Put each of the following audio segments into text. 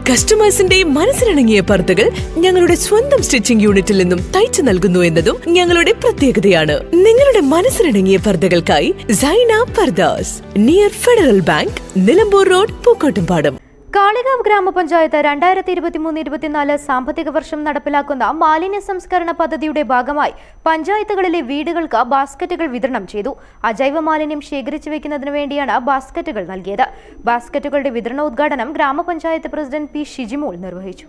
കസ്റ്റമേഴ്സിന്റെ മനസ്സിനിണങ്ങിയ പർദ്ദകൾ ഞങ്ങളുടെ സ്വന്തം സ്റ്റിച്ചിംഗ് യൂണിറ്റിൽ നിന്നും തയ്ച്ചു നൽകുന്നു എന്നതും ഞങ്ങളുടെ പ്രത്യേകതയാണ്. നിങ്ങളുടെ മനസ്സിനിണങ്ങിയ പർദ്ദകൾക്കായി Saina Pardas, near federal bank, Nilambur road, Pookkottumpadam. Kalikavu grama panchayat 2023-24 സാമ്പത്തിക വർഷം നടപ്പിലാക്കുന്ന മാലിന്യ സംസ്കരണ പദ്ധതിയുടെ ഭാഗമായി പഞ്ചായത്തുകളിലെ വീടുകൾക്ക് ബാസ്ക്കറ്റുകൾ വിതരണം ചെയ്തു. അജൈവ മാലിന്യം ശേഖരിച്ചു വെക്കുന്നതിനു വേണ്ടിയാണ് ബാസ്ക്കറ്റുകൾ നൽകിയത്. ബാസ്ക്കറ്റുകളുടെ വിതരണോദ്ഘാടനം ഗ്രാമപഞ്ചായത്ത് പ്രസിഡന്റ് പി ഷിജിമോൾ നിർവഹിച്ചു.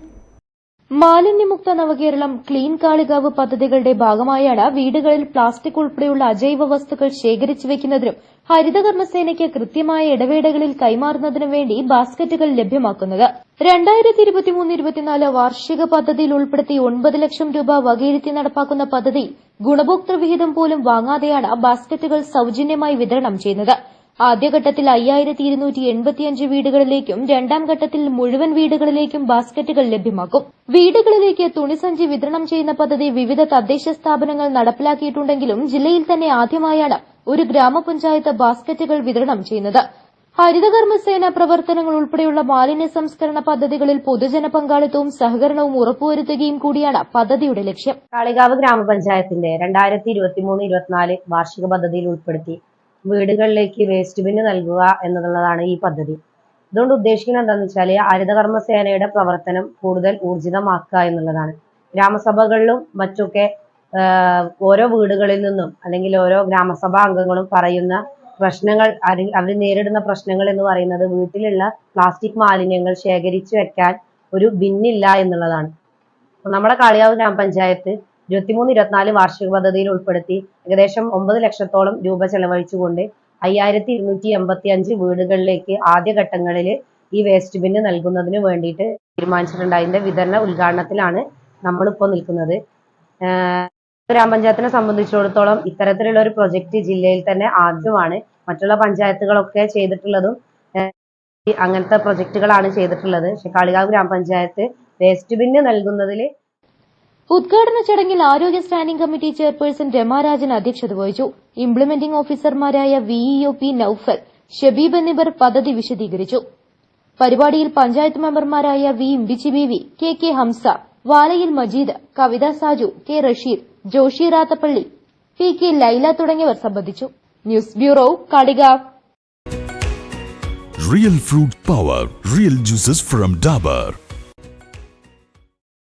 മാലിന്യമുക്ത നവകേരളം ക്ലീൻ കാളികാവ് പദ്ധതികളുടെ ഭാഗമായാണ് വീടുകളിൽ പ്ലാസ്റ്റിക് ഉൾപ്പെടെയുള്ള അജൈവ വസ്തുക്കൾ ശേഖരിച്ചു വെക്കുന്നതിനും ഹരിതകർമ്മസേനയ്ക്ക് കൃത്യമായ ഇടവേളകളിൽ കൈമാറുന്നതിനും വേണ്ടി ബാസ്ക്കറ്റുകൾ ലഭ്യമാക്കുന്നത്. 2023-24 വാർഷിക പദ്ധതിയിൽ ഉൾപ്പെടുത്തി 9 ലക്ഷം രൂപ വകയിരുത്തി നടപ്പാക്കുന്ന പദ്ധതി ഗുണഭോക്തൃ വിഹിതം പോലും വാങ്ങാതെയാണ് ബാസ്ക്കറ്റുകൾ സൌജന്യമായി വിതരണം ചെയ്യുന്നത്. ആദ്യഘട്ടത്തിൽ 5285 വീടുകളിലേക്കും രണ്ടാം ഘട്ടത്തിൽ മുഴുവൻ വീടുകളിലേക്കും ബാസ്ക്കറ്റുകൾ ലഭ്യമാക്കും. വീടുകളിലേക്ക് തുണിസഞ്ചി വിതരണം ചെയ്യുന്ന പദ്ധതി വിവിധ തദ്ദേശ സ്ഥാപനങ്ങൾ നടപ്പിലാക്കിയിട്ടുണ്ടെങ്കിലും ജില്ലയിൽ തന്നെ ആദ്യമായാണ് ഒരു ഗ്രാമപഞ്ചായത്ത് ബാസ്ക്കറ്റുകൾ വിതരണം ചെയ്യുന്നത്. ഹരിതകർമ്മസേന പ്രവർത്തനങ്ങൾ ഉൾപ്പെടെയുള്ള മാലിന്യ സംസ്കരണ പദ്ധതികളിൽ പൊതുജന പങ്കാളിത്തവും സഹകരണവും ഉറപ്പുവരുത്തുകയും കൂടിയാണ് പദ്ധതിയുടെ ലക്ഷ്യം. കാളികാവ് ഗ്രാമപഞ്ചായത്തിന്റെ 2023-24 വാർഷിക പദ്ധതിയിൽ ഉൾപ്പെടുത്തി വീടുകളിലേക്ക് വേസ്റ്റ് ബിന്ന് നൽകുക എന്നുള്ളതാണ് ഈ പദ്ധതി. ഇതുകൊണ്ട് ഉദ്ദേശിക്കുന്നത് എന്താണെന്ന് വെച്ചാൽ ഹരിതകർമ്മസേനയുടെ പ്രവർത്തനം കൂടുതൽ ഊർജിതമാക്കുക എന്നുള്ളതാണ്. ഗ്രാമസഭകളിലും മറ്റൊക്കെ ഓരോ വീടുകളിൽ നിന്നും അല്ലെങ്കിൽ ഓരോ ഗ്രാമസഭാ അംഗങ്ങളും പറയുന്ന പ്രശ്നങ്ങൾ, അവർ നേരിടുന്ന പ്രശ്നങ്ങൾ എന്ന് പറയുന്നത് വീട്ടിലുള്ള പ്ലാസ്റ്റിക് മാലിന്യങ്ങൾ ശേഖരിച്ചു വെക്കാൻ ഒരു ബിന്നില്ല എന്നുള്ളതാണ്. നമ്മുടെ കാളികാവ് ഗ്രാമപഞ്ചായത്ത് 23-24 വാർഷിക പദ്ധതിയിൽ ഉൾപ്പെടുത്തി ഏകദേശം 9 ലക്ഷത്തോളം രൂപ ചെലവഴിച്ചുകൊണ്ട് 5285 വീടുകളിലേക്ക് ആദ്യഘട്ടങ്ങളിൽ ഈ വേസ്റ്റ് ബിന്ന് നൽകുന്നതിന് വേണ്ടിയിട്ട് തീരുമാനിച്ചിട്ടുണ്ട്. അതിന്റെ വിതരണ ഉദ്ഘാടനത്തിലാണ് നമ്മളിപ്പോൾ നിൽക്കുന്നത്. ഗ്രാമപഞ്ചായത്തിനെ സംബന്ധിച്ചിടത്തോളം ഇത്തരത്തിലുള്ള ഒരു പ്രൊജക്ട് ജില്ലയിൽ തന്നെ ആദ്യമാണ്. മറ്റുള്ള പഞ്ചായത്തുകളൊക്കെ ചെയ്തിട്ടുള്ളതും അങ്ങനത്തെ പ്രൊജക്ടുകളാണ് ചെയ്തിട്ടുള്ളത്. പക്ഷെ കാളികാവ് ഗ്രാമപഞ്ചായത്ത് വേസ്റ്റ് ബിന്ന് നൽകുന്നതിൽ ഉദ്ഘാടന ചടങ്ങിൽ ആരോഗ്യ സ്റ്റാൻഡിംഗ് കമ്മിറ്റി ചെയർപേഴ്സൺ രമാരാജൻ അധ്യക്ഷത വഹിച്ചു. ഇംപ്ലിമെന്റിംഗ് ഓഫീസർമാരായ വിഇഒ പി നൌഫൽ, ഷബീബ് എന്നിവർ പദ്ധതി വിശദീകരിച്ചു. പരിപാടിയിൽ പഞ്ചായത്ത് മെമ്പർമാരായ വി ഇമ്പിച്ചി ബീവി, കെ ഹംസ, വാലയിൽ മജീദ്, കവിത സാജു, കെ റഷീദ്, ജോഷി റാത്തപ്പള്ളി, പി ലൈല തുടങ്ങിയവർ സംബന്ധിച്ചു. News bureau, Kalikavu. Real fruit power, real juices from Dabur.